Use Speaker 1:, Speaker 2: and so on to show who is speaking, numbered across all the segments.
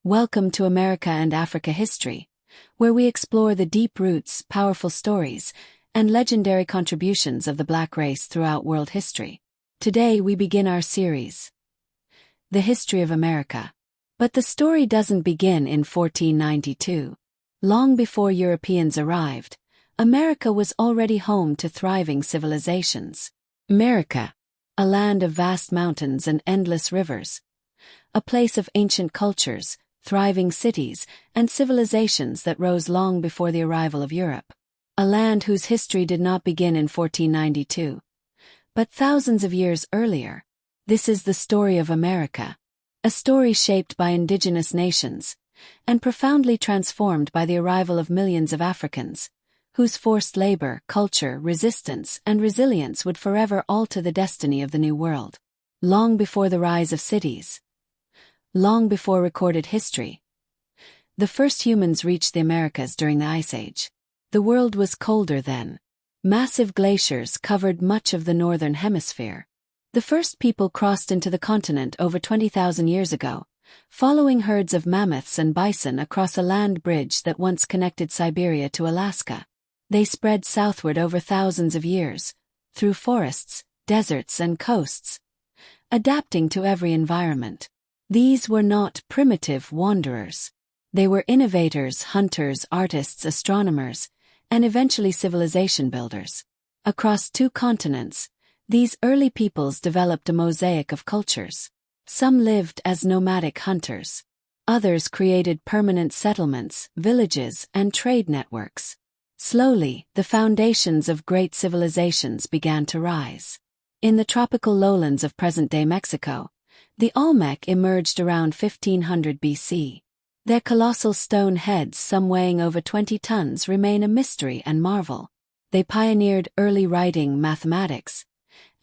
Speaker 1: Welcome to America and Africa History, where we explore the deep roots, powerful stories, and legendary contributions of the Black race throughout world history. Today we begin our series, The History of America. But the story doesn't begin in 1492. Long before Europeans arrived, America was already home to thriving civilizations. America, a land of vast mountains and endless rivers, a place of ancient cultures, thriving cities, and civilizations that rose long before the arrival of Europe. A land whose history did not begin in 1492, but thousands of years earlier. This is the story of America, a story shaped by indigenous nations, and profoundly transformed by the arrival of millions of Africans, whose forced labor, culture, resistance, and resilience would forever alter the destiny of the New World. Long before the rise of cities, long before recorded history, the first humans reached the Americas during the Ice Age. The world was colder then. Massive glaciers covered much of the northern hemisphere. The first people crossed into the continent over 20,000 years ago, following herds of mammoths and bison across a land bridge that once connected Siberia to Alaska. They spread southward over thousands of years, through forests, deserts, and coasts, adapting to every environment. These were not primitive wanderers. They were innovators, hunters, artists, astronomers, and eventually civilization builders. Across two continents, these early peoples developed a mosaic of cultures. Some lived as nomadic hunters. Others created permanent settlements, villages, and trade networks. Slowly, the foundations of great civilizations began to rise. In the tropical lowlands of present-day Mexico, the Olmec emerged around 1500 BC. Their colossal stone heads, some weighing over 20 tons, remain a mystery and marvel. They pioneered early writing, mathematics,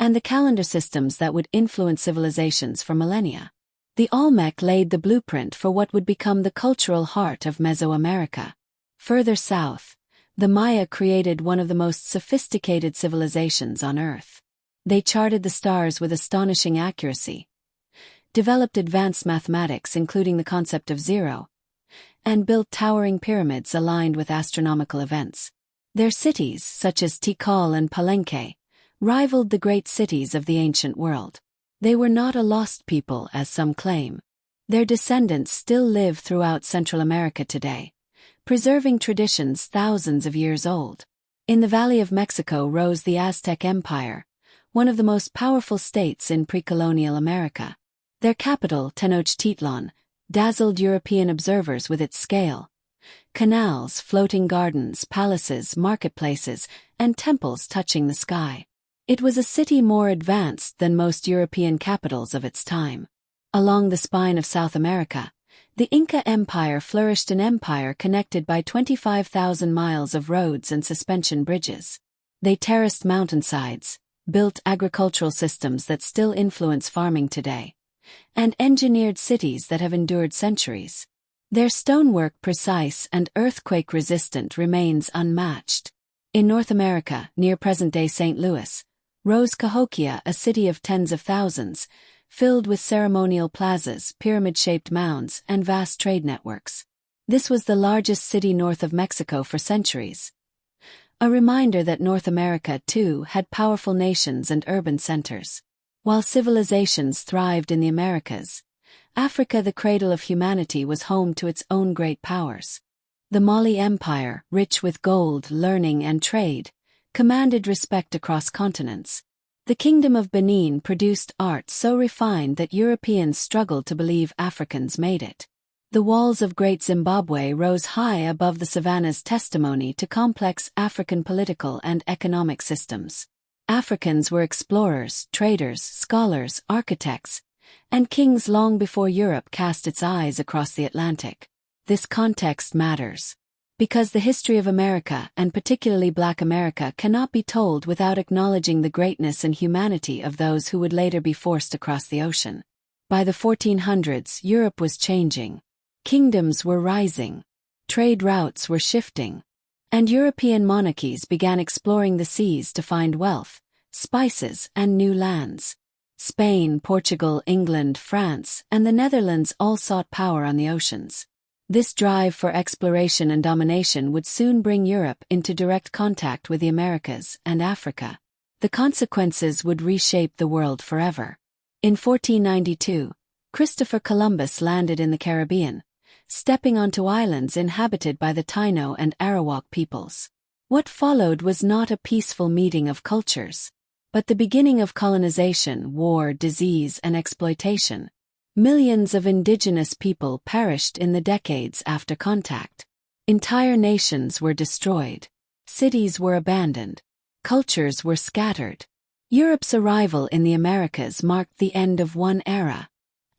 Speaker 1: and the calendar systems that would influence civilizations for millennia. The Olmec laid the blueprint for what would become the cultural heart of Mesoamerica. Further south, the Maya created one of the most sophisticated civilizations on Earth. They charted the stars with astonishing accuracy, developed advanced mathematics including the concept of zero, and built towering pyramids aligned with astronomical events. Their cities, such as Tikal and Palenque, rivaled the great cities of the ancient world. They were not a lost people as some claim. Their descendants still live throughout Central America today, preserving traditions thousands of years old. In the Valley of Mexico rose the Aztec Empire, one of the most powerful states in pre-colonial America. Their capital, Tenochtitlan, dazzled European observers with its scale. Canals, floating gardens, palaces, marketplaces, and temples touching the sky. It was a city more advanced than most European capitals of its time. Along the spine of South America, the Inca Empire flourished, an empire connected by 25,000 miles of roads and suspension bridges. They terraced mountainsides, built agricultural systems that still influence farming today, and engineered cities that have endured centuries. Their stonework, precise and earthquake-resistant, remains unmatched. In North America, near present-day St. Louis, rose Cahokia, a city of tens of thousands, filled with ceremonial plazas, pyramid-shaped mounds, and vast trade networks. This was the largest city north of Mexico for centuries. A reminder that North America, too, had powerful nations and urban centers. While civilizations thrived in the Americas, Africa, the cradle of humanity, was home to its own great powers. The Mali Empire, rich with gold, learning, and trade, commanded respect across continents. The Kingdom of Benin produced art so refined that Europeans struggled to believe Africans made it. The walls of Great Zimbabwe rose high above the savannas, testimony to complex African political and economic systems. Africans were explorers, traders, scholars, architects, and kings long before Europe cast its eyes across the Atlantic. This context matters, because the history of America, and particularly Black America, cannot be told without acknowledging the greatness and humanity of those who would later be forced across the ocean. By the 1400s, Europe was changing. Kingdoms were rising. Trade routes were shifting. And European monarchies began exploring the seas to find wealth, spices, and new lands. Spain, Portugal, England, France, and the Netherlands all sought power on the oceans. This drive for exploration and domination would soon bring Europe into direct contact with the Americas and Africa. The consequences would reshape the world forever. In 1492, Christopher Columbus landed in the Caribbean, stepping onto islands inhabited by the Taino and Arawak peoples. What followed was not a peaceful meeting of cultures, but the beginning of colonization, war, disease, and exploitation. Millions of indigenous people perished in the decades after contact. Entire nations were destroyed. Cities were abandoned. Cultures were scattered. Europe's arrival in the Americas marked the end of one era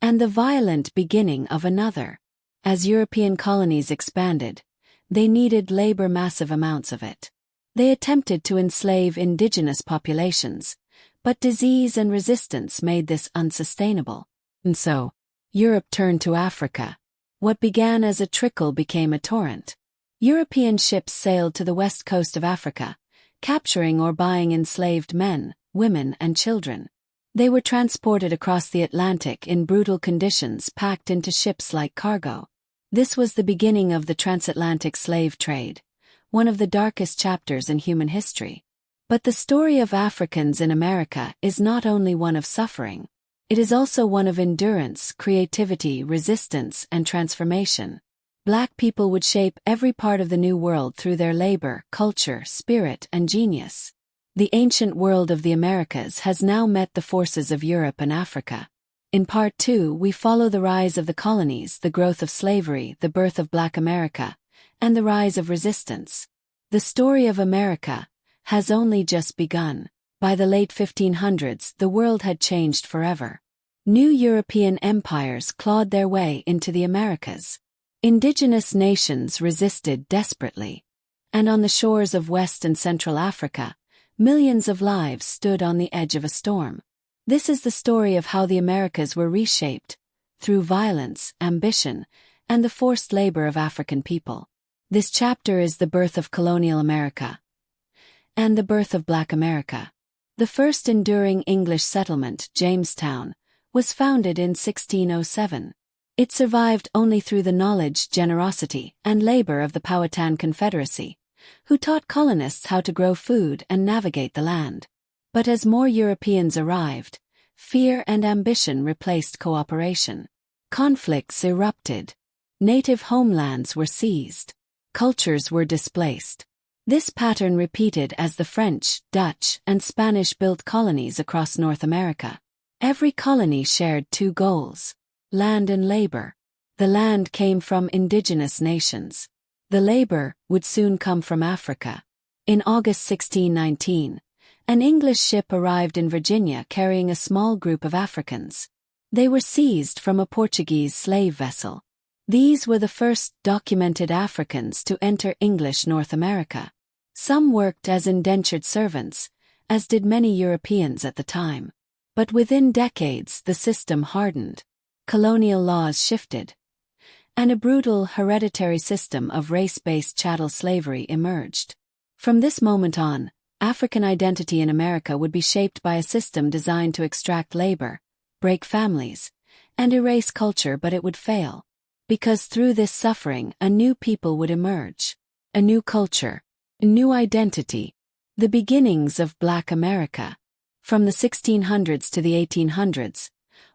Speaker 1: and the violent beginning of another. As European colonies expanded, they needed labor, massive amounts of it. They attempted to enslave indigenous populations, but disease and resistance made this unsustainable. And so, Europe turned to Africa. What began as a trickle became a torrent. European ships sailed to the west coast of Africa, capturing or buying enslaved men, women, and children. They were transported across the Atlantic in brutal conditions, packed into ships like cargo. This was the beginning of the transatlantic slave trade, one of the darkest chapters in human history. But the story of Africans in America is not only one of suffering. It is also one of endurance, creativity, resistance, and transformation. Black people would shape every part of the New World through their labor, culture, spirit, and genius. The ancient world of the Americas has now met the forces of Europe and Africa. In Part 2, we follow the rise of the colonies, the growth of slavery, the birth of Black America, and the rise of resistance. The story of America has only just begun. By the late 1500s, the world had changed forever. New European empires clawed their way into the Americas. Indigenous nations resisted desperately. And on the shores of West and Central Africa, millions of lives stood on the edge of a storm. This is the story of how the Americas were reshaped, through violence, ambition, and the forced labor of African people. This chapter is the birth of colonial America and the birth of Black America. The first enduring English settlement, Jamestown, was founded in 1607. It survived only through the knowledge, generosity, and labor of the Powhatan Confederacy, who taught colonists how to grow food and navigate the land. But as more Europeans arrived, fear and ambition replaced cooperation. Conflicts erupted. Native homelands were seized. Cultures were displaced. This pattern repeated as the French, Dutch, and Spanish built colonies across North America. Every colony shared two goals: land and labor. The land came from indigenous nations. The labor would soon come from Africa. In August 1619, an English ship arrived in Virginia carrying a small group of Africans. They were seized from a Portuguese slave vessel. These were the first documented Africans to enter English North America. Some worked as indentured servants, as did many Europeans at the time. But within decades the system hardened. Colonial laws shifted, and a brutal hereditary system of race-based chattel slavery emerged. From this moment on, African identity in America would be shaped by a system designed to extract labor, break families, and erase culture, but it would fail. Because through this suffering, a new people would emerge. A new culture, a new identity. The beginnings of Black America. From the 1600s to the 1800s,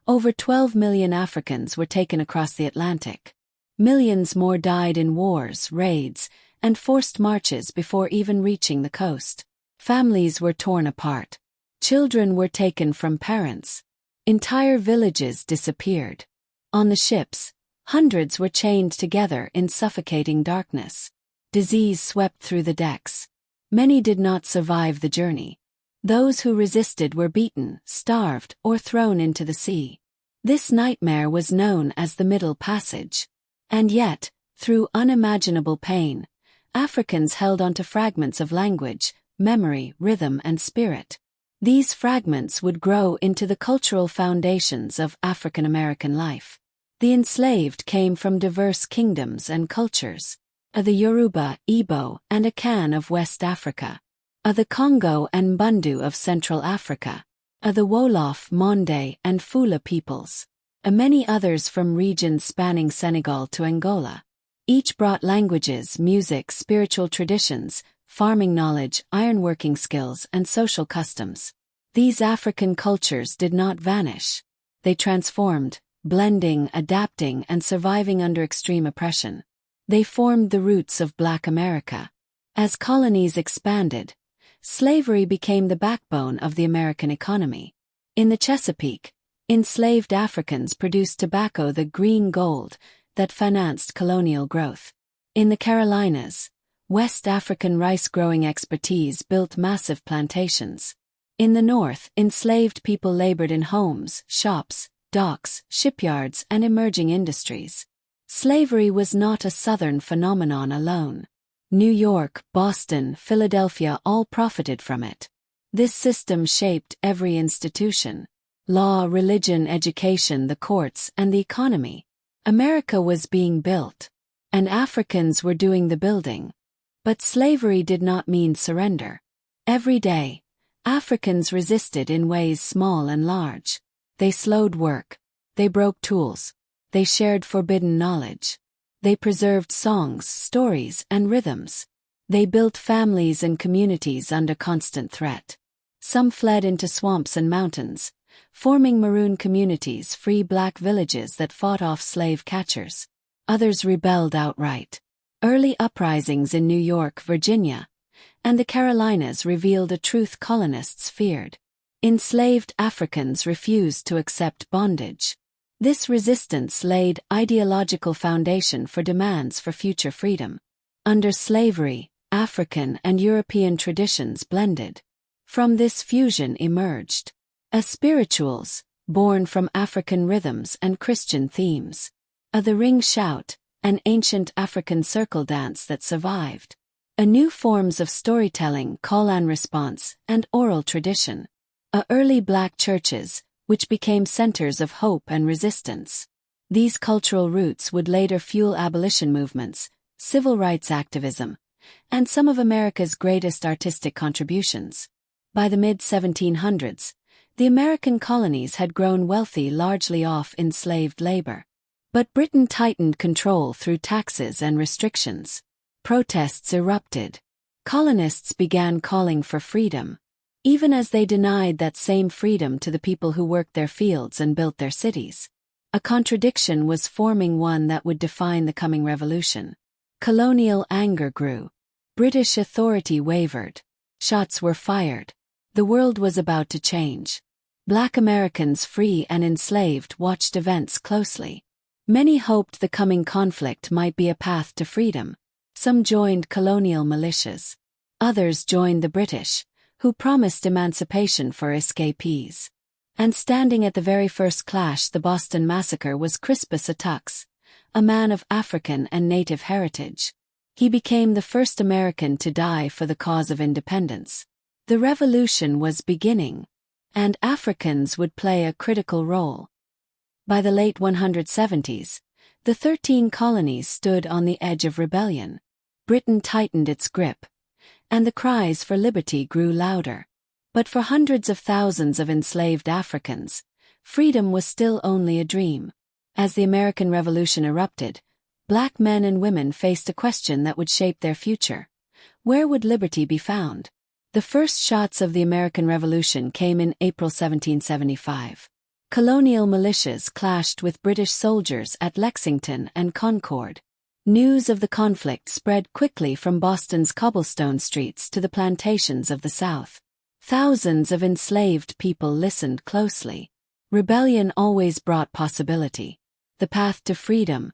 Speaker 1: over 12 million Africans were taken across the Atlantic. Millions more died in wars, raids, and forced marches before even reaching the coast. Families were torn apart. Children were taken from parents. Entire villages disappeared. On the ships, hundreds were chained together in suffocating darkness. Disease swept through the decks. Many did not survive the journey. Those who resisted were beaten, starved, or thrown into the sea. This nightmare was known as the Middle Passage. And yet, through unimaginable pain, Africans held onto fragments of language, memory, rhythm, and spirit. These fragments would grow into the cultural foundations of African American life. The enslaved came from diverse kingdoms and cultures. The Yoruba, Igbo, and Akan of West Africa. The Congo and Mbundu of Central Africa. the Wolof, Monde, and Fula peoples, many others from regions spanning Senegal to Angola. Each brought languages, music, spiritual traditions, farming knowledge, ironworking skills, and social customs. These African cultures did not vanish. They transformed, blending, adapting, and surviving under extreme oppression. They formed the roots of Black America. As colonies expanded, slavery became the backbone of the American economy. In the Chesapeake, enslaved Africans produced tobacco, the green gold, that financed colonial growth. In the Carolinas, West African rice-growing expertise built massive plantations. In the North, enslaved people labored in homes, shops, docks, shipyards, and emerging industries. Slavery was not a Southern phenomenon alone. New York, Boston, Philadelphia all profited from it. This system shaped every institution: law, religion, education, the courts, and the economy. America was being built, and Africans were doing the building. But slavery did not mean surrender. Every day, Africans resisted in ways small and large. They slowed work. They broke tools. They shared forbidden knowledge. They preserved songs, stories, and rhythms. They built families and communities under constant threat. Some fled into swamps and mountains, forming maroon communities, free Black villages that fought off slave catchers. Others rebelled outright. Early uprisings in New York, Virginia, and the Carolinas revealed a truth colonists feared. Enslaved Africans refused to accept bondage. This resistance laid ideological foundation for demands for future freedom. Under slavery, African and European traditions blended. From this fusion emerged spirituals, born from African rhythms and Christian themes. The ring shout, an ancient African circle dance that survived. New forms of storytelling, call and response, and oral tradition. Early Black churches, which became centers of hope and resistance. These cultural roots would later fuel abolition movements, civil rights activism, and some of America's greatest artistic contributions. By the mid-1700s, the American colonies had grown wealthy largely off enslaved labor. But Britain tightened control through taxes and restrictions. Protests erupted. Colonists began calling for freedom, even as they denied that same freedom to the people who worked their fields and built their cities. A contradiction was forming, one that would define the coming revolution. Colonial anger grew. British authority wavered. Shots were fired. The world was about to change. Black Americans, free and enslaved, watched events closely. Many hoped the coming conflict might be a path to freedom. Some joined colonial militias. Others joined the British, who promised emancipation for escapees. And standing at the very first clash, the Boston Massacre, was Crispus Attucks, a man of African and Native heritage. He became the first American to die for the cause of independence. The revolution was beginning, and Africans would play a critical role. By the late 170s, the 13 colonies stood on the edge of rebellion. Britain tightened its grip, and the cries for liberty grew louder. But for hundreds of thousands of enslaved Africans, freedom was still only a dream. As the American Revolution erupted, Black men and women faced a question that would shape their future. Where would liberty be found? The first shots of the American Revolution came in April 1775. Colonial militias clashed with British soldiers at Lexington and Concord. News of the conflict spread quickly from Boston's cobblestone streets to the plantations of the South. Thousands of enslaved people listened closely. Rebellion always brought possibility. The path to freedom,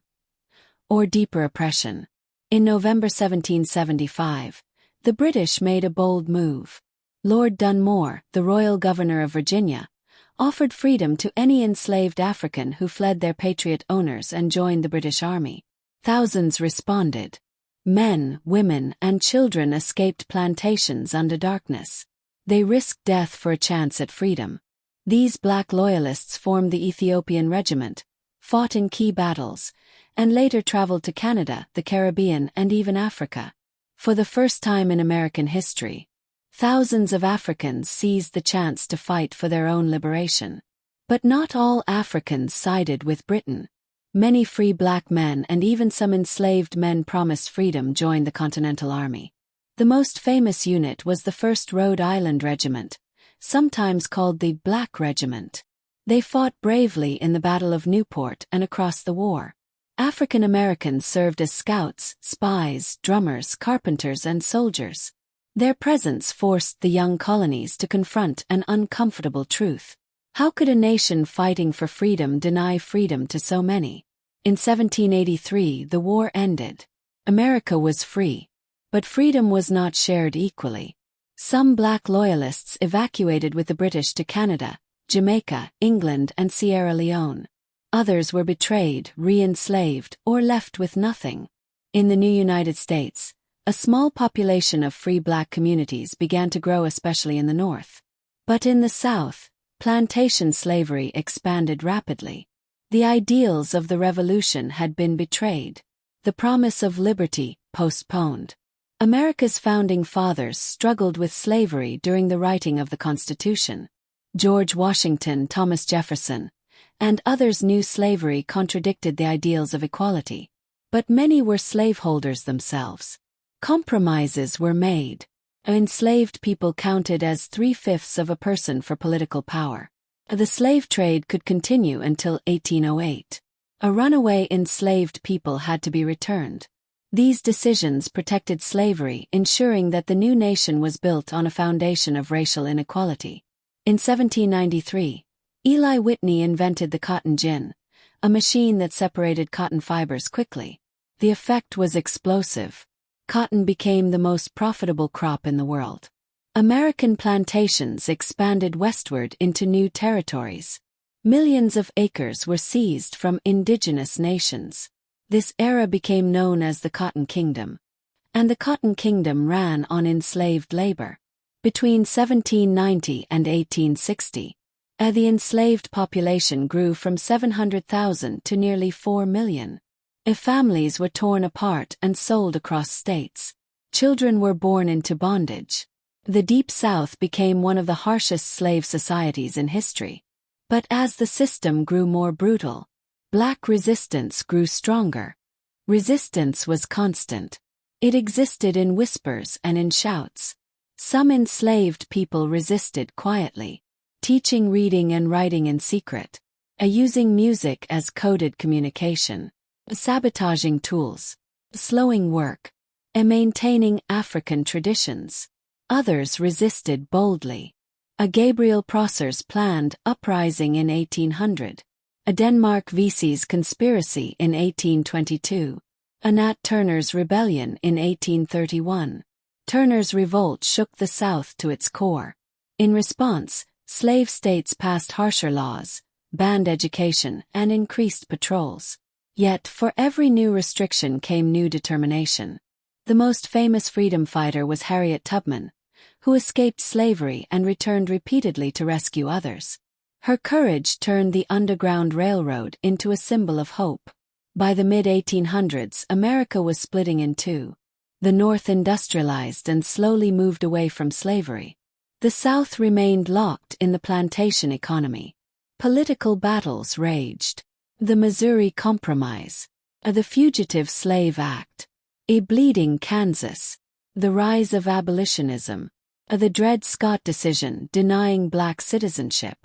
Speaker 1: or deeper oppression. In November 1775, the British made a bold move. Lord Dunmore, the royal governor of Virginia, offered freedom to any enslaved African who fled their patriot owners and joined the British Army. Thousands responded. Men, women, and children escaped plantations under darkness. They risked death for a chance at freedom. These Black loyalists formed the Ethiopian Regiment, fought in key battles, and later traveled to Canada, the Caribbean, and even Africa. For the first time in American history, Thousands of Africans seized the chance to fight for their own liberation. But not all Africans sided with Britain. Many free black men and even some enslaved men promised freedom joined the Continental Army. The most famous unit was the 1st Rhode Island Regiment, sometimes called the Black Regiment. They fought bravely in the Battle of Newport and across the war. African Americans served as scouts, spies, drummers, carpenters, and soldiers. Their presence forced the young colonies to confront an uncomfortable truth. How could a nation fighting for freedom deny freedom to so many? In 1783, the war ended. America was free. But freedom was not shared equally. Some black loyalists evacuated with the British to Canada, Jamaica, England, and Sierra Leone. Others were betrayed, re-enslaved, or left with nothing. In the new United States, a small population of free black communities began to grow, especially in the North. But in the South, plantation slavery expanded rapidly. The ideals of the Revolution had been betrayed. The promise of liberty, postponed. America's founding fathers struggled with slavery during the writing of the Constitution. George Washington, Thomas Jefferson, and others knew slavery contradicted the ideals of equality. But many were slaveholders themselves. Compromises were made. Enslaved people counted as 3/5 of a person for political power. The slave trade could continue until 1808. A runaway enslaved people had to be returned. These decisions protected slavery, ensuring that the new nation was built on a foundation of racial inequality. In 1793, Eli Whitney invented the cotton gin, a machine that separated cotton fibers quickly. The effect was explosive. Cotton became the most profitable crop in the world. American plantations expanded westward into new territories. Millions of acres were seized from indigenous nations. This era became known as the Cotton Kingdom. And the Cotton Kingdom ran on enslaved labor. Between 1790 and 1860, the enslaved population grew from 700,000 to nearly 4 million. Families were torn apart and sold across states. Children were born into bondage. The Deep South became one of the harshest slave societies in history. But as the system grew more brutal, black resistance grew stronger. Resistance was constant. It existed in whispers and in shouts. Some enslaved people resisted quietly, teaching reading and writing in secret, using music as coded communication, sabotaging tools, slowing work, and maintaining African traditions. Others resisted boldly. A Gabriel Prosser's planned uprising in 1800. A Denmark Vesey's conspiracy in 1822. A Nat Turner's rebellion in 1831. Turner's revolt shook the South to its core. In response, slave states passed harsher laws, banned education, and increased patrols. Yet, for every new restriction came new determination. The most famous freedom fighter was Harriet Tubman, who escaped slavery and returned repeatedly to rescue others. Her courage turned the Underground Railroad into a symbol of hope. By the mid-1800s, America was splitting in two. The North industrialized and slowly moved away from slavery. The South remained locked in the plantation economy. Political battles raged. The Missouri Compromise, the Fugitive Slave Act, a bleeding Kansas, the rise of abolitionism, the Dred Scott decision denying black citizenship.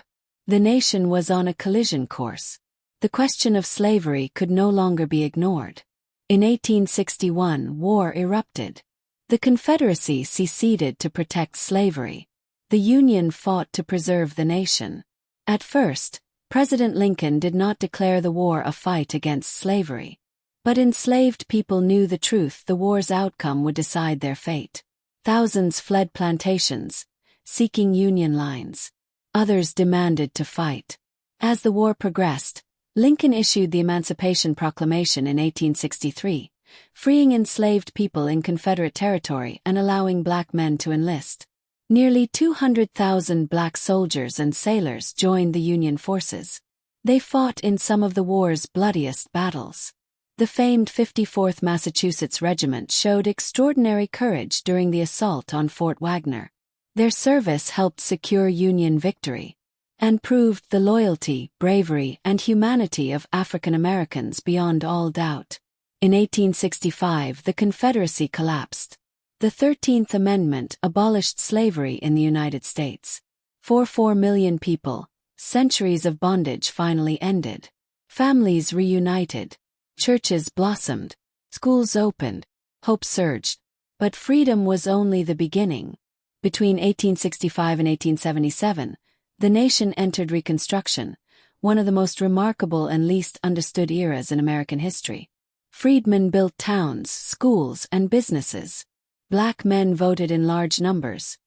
Speaker 1: The nation was on a collision course. The question of slavery could no longer be ignored. In 1861, war erupted. The Confederacy seceded to protect slavery. The Union fought to preserve the nation. At first, President Lincoln did not declare the war a fight against slavery. But enslaved people knew the truth: the war's outcome would decide their fate. Thousands fled plantations, seeking Union lines. Others demanded to fight. As the war progressed, Lincoln issued the Emancipation Proclamation in 1863, freeing enslaved people in Confederate territory and allowing black men to enlist. Nearly 200,000 black soldiers and sailors joined the Union forces. They fought in some of the war's bloodiest battles. The famed 54th Massachusetts Regiment showed extraordinary courage during the assault on Fort Wagner. Their service helped secure Union victory and proved the loyalty, bravery, and humanity of African Americans beyond all doubt. In 1865, the Confederacy collapsed. The 13th Amendment abolished slavery in the United States. For 4 million people, centuries of bondage finally ended. Families reunited. Churches blossomed. Schools opened. Hope surged. But freedom was only the beginning. Between 1865 and 1877, the nation entered Reconstruction, one of the most remarkable and least understood eras in American history. Freedmen built towns, schools, and businesses. Black men voted in large numbers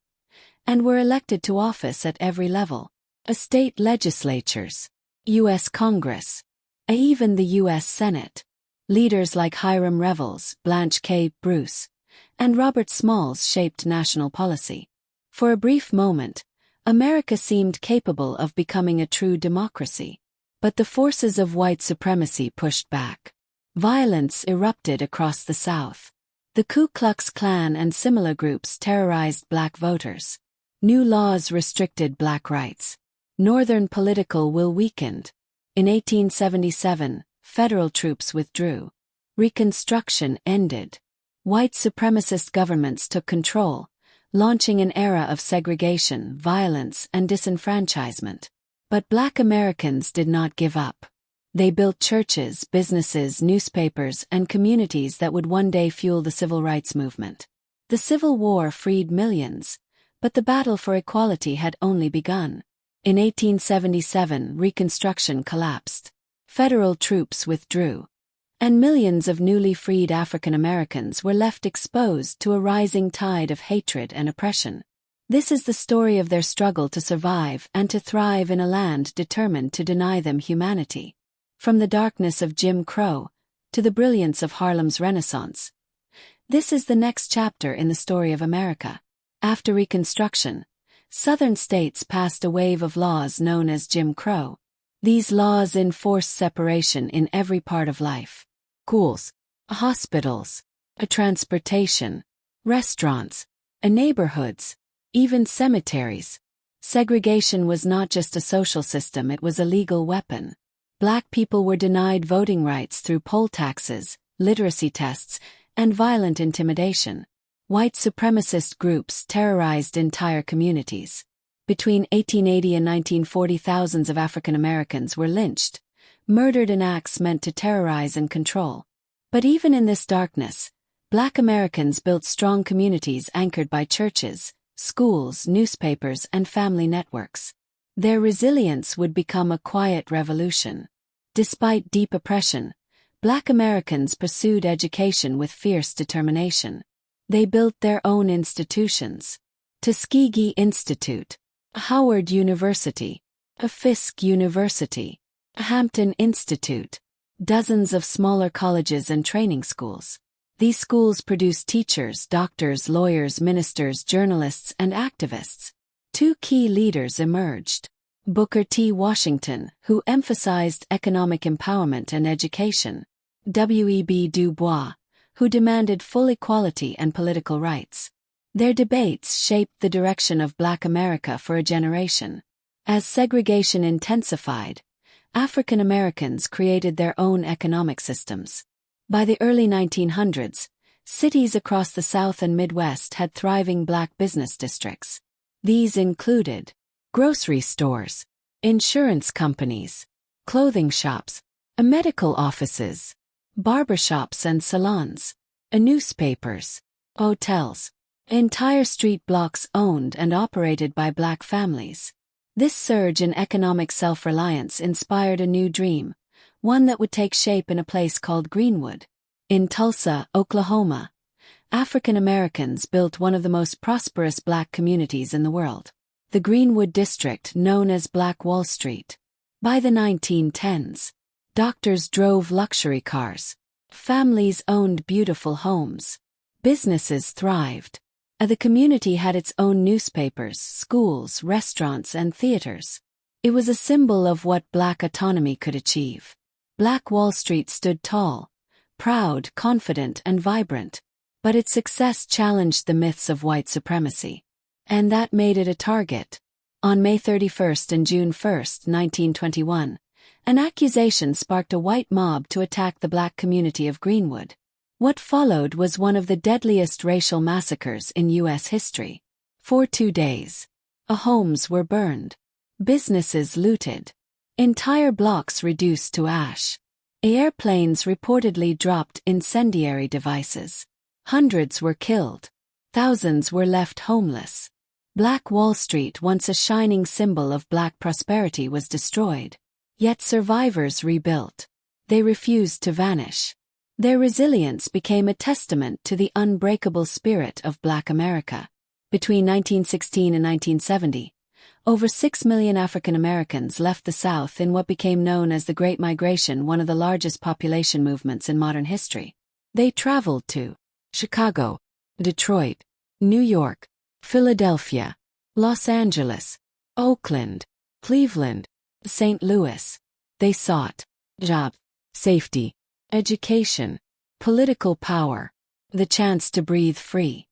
Speaker 1: and were elected to office at every level. State legislatures, U.S. Congress, and even the U.S. Senate. Leaders like Hiram Revels, Blanche K. Bruce, and Robert Smalls shaped national policy. For a brief moment, America seemed capable of becoming a true democracy. But the forces of white supremacy pushed back. Violence erupted across the South. The Ku Klux Klan and similar groups terrorized black voters. New laws restricted black rights. Northern political will weakened. In 1877, federal troops withdrew. Reconstruction ended. White supremacist governments took control, launching an era of segregation, violence, and disenfranchisement. But Black Americans did not give up. They built churches, businesses, newspapers, and communities that would one day fuel the civil rights movement. The Civil War freed millions, but the battle for equality had only begun. In 1877, Reconstruction collapsed. Federal troops withdrew, and millions of newly freed African Americans were left exposed to a rising tide of hatred and oppression. This is the story of their struggle to survive and to thrive in a land determined to deny them humanity. From the darkness of Jim Crow to the brilliance of Harlem's Renaissance, this is the next chapter in the story of America. After Reconstruction, Southern states passed a wave of laws known as Jim Crow. These laws enforced separation in every part of life. Schools, hospitals, transportation, restaurants, neighborhoods, even cemeteries. Segregation was not just a social system, it was a legal weapon. Black people were denied voting rights through poll taxes, literacy tests, and violent intimidation. White supremacist groups terrorized entire communities. Between 1880 and 1940, thousands of African Americans were lynched, murdered in acts meant to terrorize and control. But even in this darkness, Black Americans built strong communities anchored by churches, schools, newspapers, and family networks. Their resilience would become a quiet revolution. Despite deep oppression, Black Americans pursued education with fierce determination. They built their own institutions. Tuskegee Institute, Howard University, Fisk University, Hampton Institute, dozens of smaller colleges and training schools. These schools produced teachers, doctors, lawyers, ministers, journalists, and activists. Two key leaders emerged. Booker T. Washington, who emphasized economic empowerment and education. W.E.B. Du Bois, who demanded full equality and political rights. Their debates shaped the direction of Black America for a generation. As segregation intensified, African Americans created their own economic systems. By the early 1900s, cities across the South and Midwest had thriving Black business districts. These included grocery stores, insurance companies, clothing shops, medical offices, barbershops and salons, newspapers, hotels, entire street blocks owned and operated by Black families. This surge in economic self-reliance inspired a new dream, one that would take shape in a place called Greenwood. In Tulsa, Oklahoma, African Americans built one of the most prosperous Black communities in the world. The Greenwood District, known as Black Wall Street. By the 1910s, doctors drove luxury cars. Families owned beautiful homes. Businesses thrived. The community had its own newspapers, schools, restaurants, and theaters. It was a symbol of what Black autonomy could achieve. Black Wall Street stood tall, proud, confident, and vibrant. But its success challenged the myths of white supremacy. And that made it a target. On May 31st and June 1st, 1921, an accusation sparked a white mob to attack the black community of Greenwood. What followed was one of the deadliest racial massacres in U.S. history. For 2 days, homes were burned, businesses looted, entire blocks reduced to ash. Airplanes reportedly dropped incendiary devices. Hundreds were killed. Thousands were left homeless. Black Wall Street, once a shining symbol of black prosperity, was destroyed. Yet survivors rebuilt. They refused to vanish. Their resilience became a testament to the unbreakable spirit of Black America. Between 1916 and 1970, over 6 million African Americans left the South in what became known as the Great Migration, one of the largest population movements in modern history. They traveled to Chicago, Detroit, New York, Philadelphia, Los Angeles, Oakland, Cleveland, St. Louis. They sought jobs, safety, education, political power, the chance to breathe free.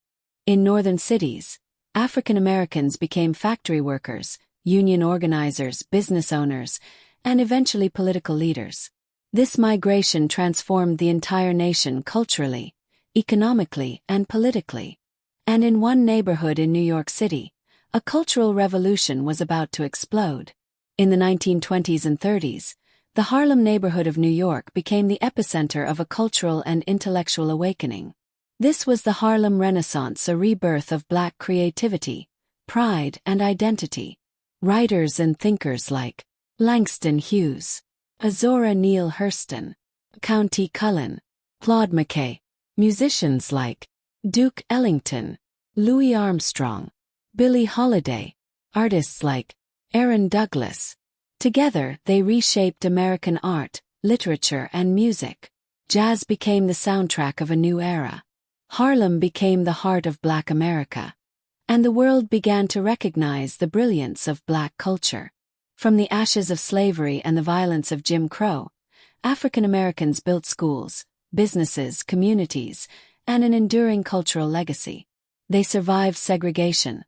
Speaker 1: In northern cities, African Americans became factory workers, union organizers, business owners, and eventually political leaders. This migration transformed the entire nation culturally, economically, and politically. And in one neighborhood in New York City, a cultural revolution was about to explode. In the 1920s and 30s, the Harlem neighborhood of New York became the epicenter of a cultural and intellectual awakening. This was the Harlem Renaissance, a rebirth of black creativity, pride, and identity. Writers and thinkers like Langston Hughes, Zora Neale Hurston, Countee Cullen, Claude McKay, musicians like Duke Ellington, Louis Armstrong, Billie Holiday, artists like Aaron Douglas. Together, they reshaped American art, literature, and music. Jazz became the soundtrack of a new era. Harlem became the heart of Black America. And the world began to recognize the brilliance of black culture. From the ashes of slavery and the violence of Jim Crow, African Americans built schools, businesses, communities, and an enduring cultural legacy. They survived segregation,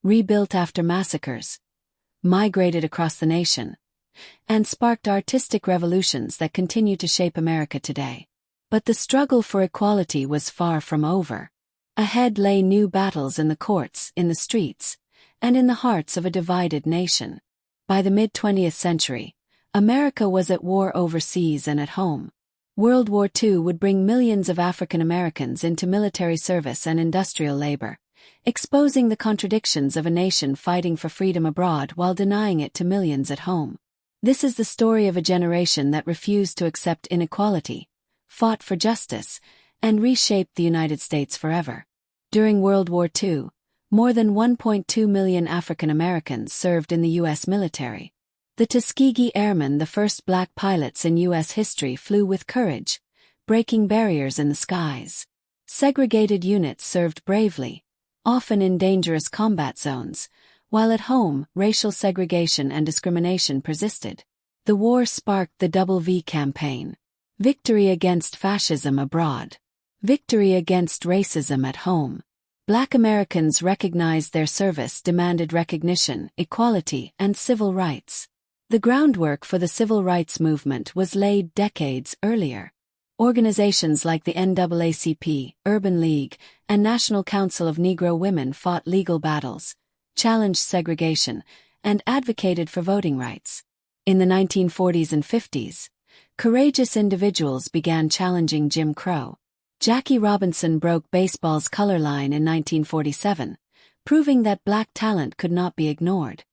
Speaker 1: rebuilt after massacres, migrated across the nation, and sparked artistic revolutions that continue to shape America today. But the struggle for equality was far from over. Ahead lay new battles in the courts, in the streets, and in the hearts of a divided nation. By the mid-20th century, America was at war overseas and at home. World War II would bring millions of African Americans into military service and industrial labor, exposing the contradictions of a nation fighting for freedom abroad while denying it to millions at home. This is the story of a generation that refused to accept inequality, fought for justice, and reshaped the United States forever. During World War II, more than 1.2 million African Americans served in the U.S. military. The Tuskegee Airmen, the first black pilots in U.S. history, flew with courage, breaking barriers in the skies. Segregated units served bravely, often in dangerous combat zones, while at home, racial segregation and discrimination persisted. The war sparked the Double V campaign. Victory against fascism abroad. Victory against racism at home. Black Americans recognized their service, demanded recognition, equality, and civil rights. The groundwork for the civil rights movement was laid decades earlier. Organizations like the NAACP, Urban League, and National Council of Negro Women fought legal battles, challenged segregation, and advocated for voting rights. In the 1940s and 50s, courageous individuals began challenging Jim Crow. Jackie Robinson broke baseball's color line in 1947, proving that black talent could not be ignored.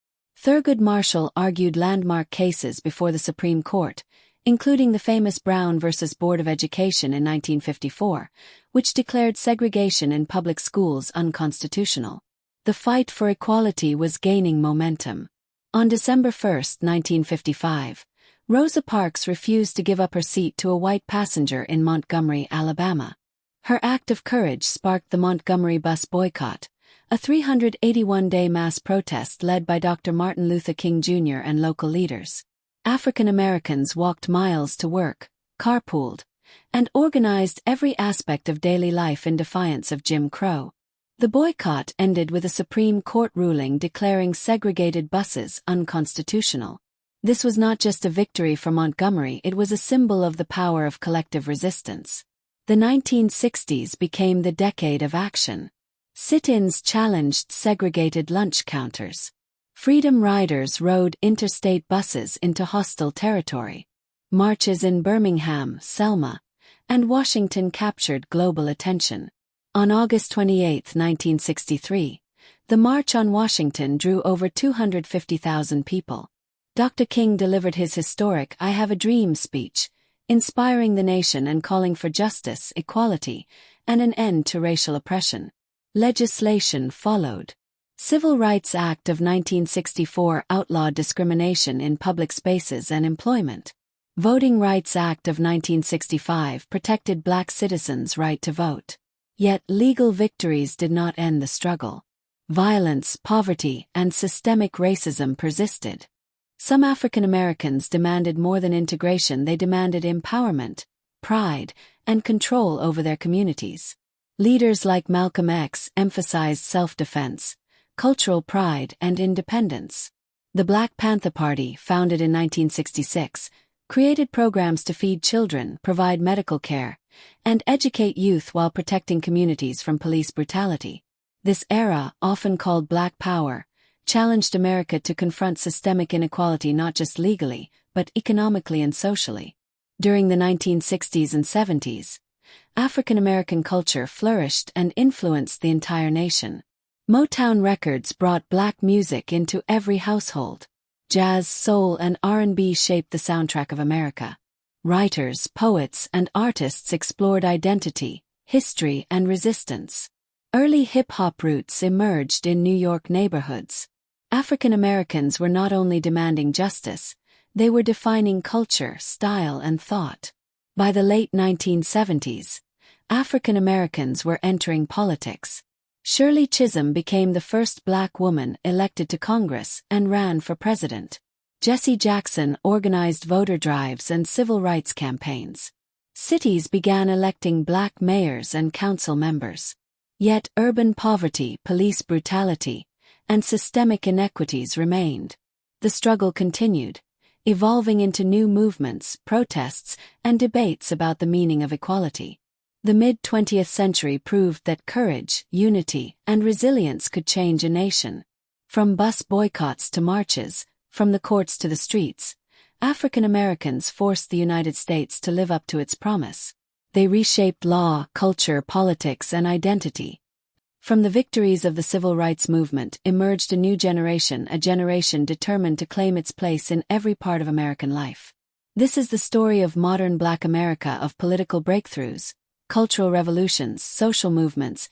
Speaker 1: Thurgood Marshall argued landmark cases before the Supreme Court, including the famous Brown v. Board of Education in 1954, which declared segregation in public schools unconstitutional. The fight for equality was gaining momentum. On December 1, 1955, Rosa Parks refused to give up her seat to a white passenger in Montgomery, Alabama. Her act of courage sparked the Montgomery bus boycott, a 381-day mass protest led by Dr. Martin Luther King Jr. and local leaders. African Americans walked miles to work, carpooled, and organized every aspect of daily life in defiance of Jim Crow. The boycott ended with a Supreme Court ruling declaring segregated buses unconstitutional. This was not just a victory for Montgomery, it was a symbol of the power of collective resistance. The 1960s became the decade of action. Sit-ins challenged segregated lunch counters. Freedom riders rode interstate buses into hostile territory. Marches in Birmingham, Selma, and Washington captured global attention. On August 28, 1963, the March on Washington drew over 250,000 people. Dr. King delivered his historic "I Have a Dream" speech, inspiring the nation and calling for justice, equality, and an end to racial oppression. Legislation followed. Civil Rights Act of 1964 outlawed discrimination in public spaces and employment. Voting Rights Act of 1965 protected Black citizens' right to vote. Yet legal victories did not end the struggle. Violence, poverty, and systemic racism persisted. Some African Americans demanded more than integration, they demanded empowerment, pride, and control over their communities. Leaders like Malcolm X emphasized self-defense, cultural pride, and independence. The Black Panther Party, founded in 1966, created programs to feed children, provide medical care, and educate youth while protecting communities from police brutality. This era, often called Black Power, challenged America to confront systemic inequality not just legally, but economically and socially. During the 1960s and 70s, African American culture flourished and influenced the entire nation. Motown Records brought Black music into every household. Jazz, soul, and R&B shaped the soundtrack of America. Writers, poets, and artists explored identity, history, and resistance. Early hip-hop roots emerged in New York neighborhoods. African Americans were not only demanding justice, they were defining culture, style, and thought. By the late 1970s, African Americans were entering politics. Shirley Chisholm became the first Black woman elected to Congress and ran for president. Jesse Jackson organized voter drives and civil rights campaigns. Cities began electing Black mayors and council members. Yet urban poverty, police brutality, and systemic inequities remained. The struggle continued, evolving into new movements, protests, and debates about the meaning of equality. The mid-20th century proved that courage, unity, and resilience could change a nation. From bus boycotts to marches, from the courts to the streets, African Americans forced the United States to live up to its promise. They reshaped law, culture, politics, and identity. From the victories of the civil rights movement emerged a new generation, a generation determined to claim its place in every part of American life. This is the story of modern Black America, of political breakthroughs, cultural revolutions, social movements,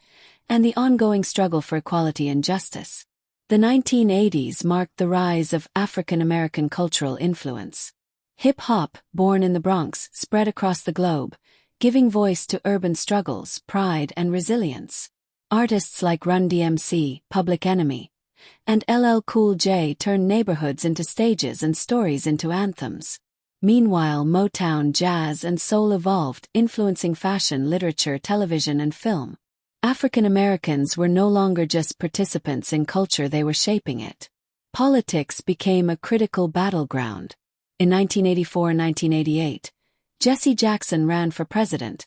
Speaker 1: and the ongoing struggle for equality and justice. The 1980s marked the rise of African American cultural influence. Hip-hop, born in the Bronx, spread across the globe, giving voice to urban struggles, pride, and resilience. Artists like Run DMC, Public Enemy, and LL Cool J turned neighborhoods into stages and stories into anthems. Meanwhile, Motown, jazz, and soul evolved, influencing fashion, literature, television, and film. African Americans were no longer just participants in culture, they were shaping it. Politics became a critical battleground. In 1984 and 1988, Jesse Jackson ran for president,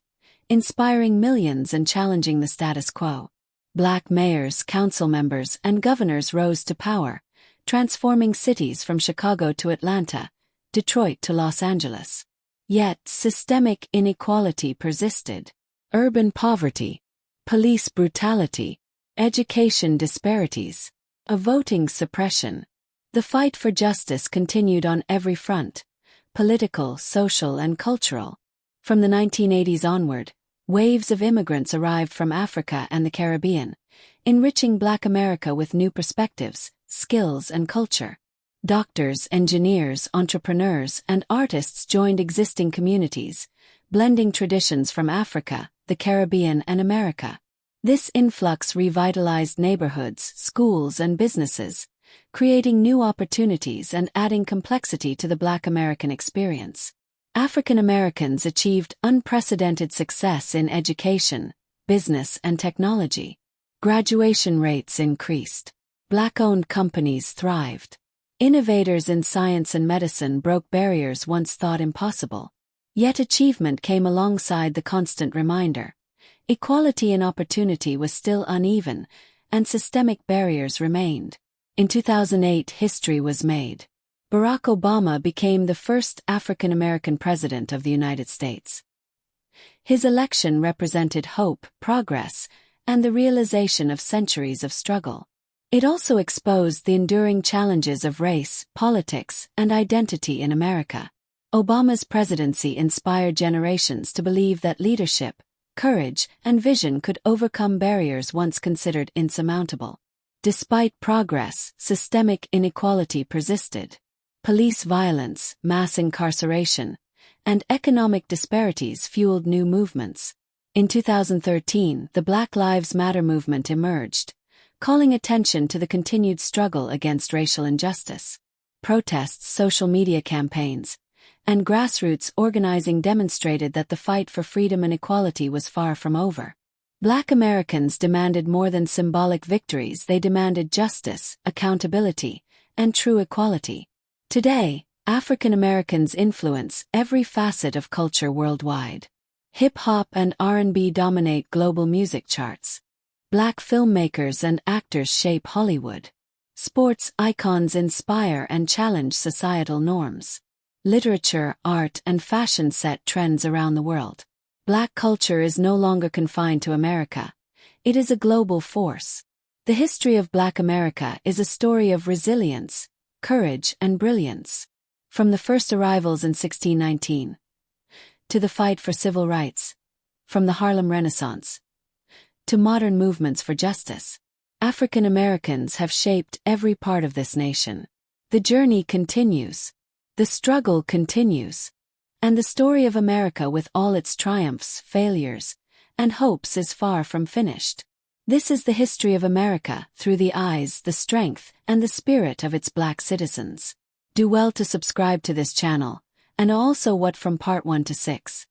Speaker 1: inspiring millions and challenging the status quo. Black mayors, council members, and governors rose to power, transforming cities from Chicago to Atlanta, Detroit to Los Angeles. Yet, systemic inequality persisted. Urban poverty, police brutality, education disparities, voting suppression. The fight for justice continued on every front, political, social, and cultural. From the 1980s onward, waves of immigrants arrived from Africa and the Caribbean, enriching Black America with new perspectives, skills, and culture. Doctors, engineers, entrepreneurs, and artists joined existing communities, blending traditions from Africa, the Caribbean, and America. This influx revitalized neighborhoods, schools, and businesses, creating new opportunities and adding complexity to the Black American experience. African Americans achieved unprecedented success in education, business, and technology. Graduation rates increased. Black-owned companies thrived. Innovators in science and medicine broke barriers once thought impossible. Yet achievement came alongside the constant reminder. Equality in opportunity was still uneven, and systemic barriers remained. In 2008, history was made. Barack Obama became the first African American president of the United States. His election represented hope, progress, and the realization of centuries of struggle. It also exposed the enduring challenges of race, politics, and identity in America. Obama's presidency inspired generations to believe that leadership, courage, and vision could overcome barriers once considered insurmountable. Despite progress, systemic inequality persisted. Police violence, mass incarceration, and economic disparities fueled new movements. In 2013, the Black Lives Matter movement emerged, calling attention to the continued struggle against racial injustice. Protests, social media campaigns, and grassroots organizing demonstrated that the fight for freedom and equality was far from over. Black Americans demanded more than symbolic victories. They demanded justice, accountability, and true equality. Today, African Americans influence every facet of culture worldwide. Hip-hop and R&B dominate global music charts. Black filmmakers and actors shape Hollywood. Sports icons inspire and challenge societal norms. Literature, art, and fashion set trends around the world. Black culture is no longer confined to America. It is a global force. The history of Black America is a story of resilience, courage, and brilliance. From the first arrivals in 1619 to the fight for civil rights, from the Harlem Renaissance to modern movements for justice, African Americans have shaped every part of this nation. The journey continues. The struggle continues. And the story of America with all its triumphs, failures, and hopes is far from finished. This is the history of America through the eyes, the strength, and the spirit of its Black citizens. Do well to subscribe to this channel, and also what from part 1 to 6.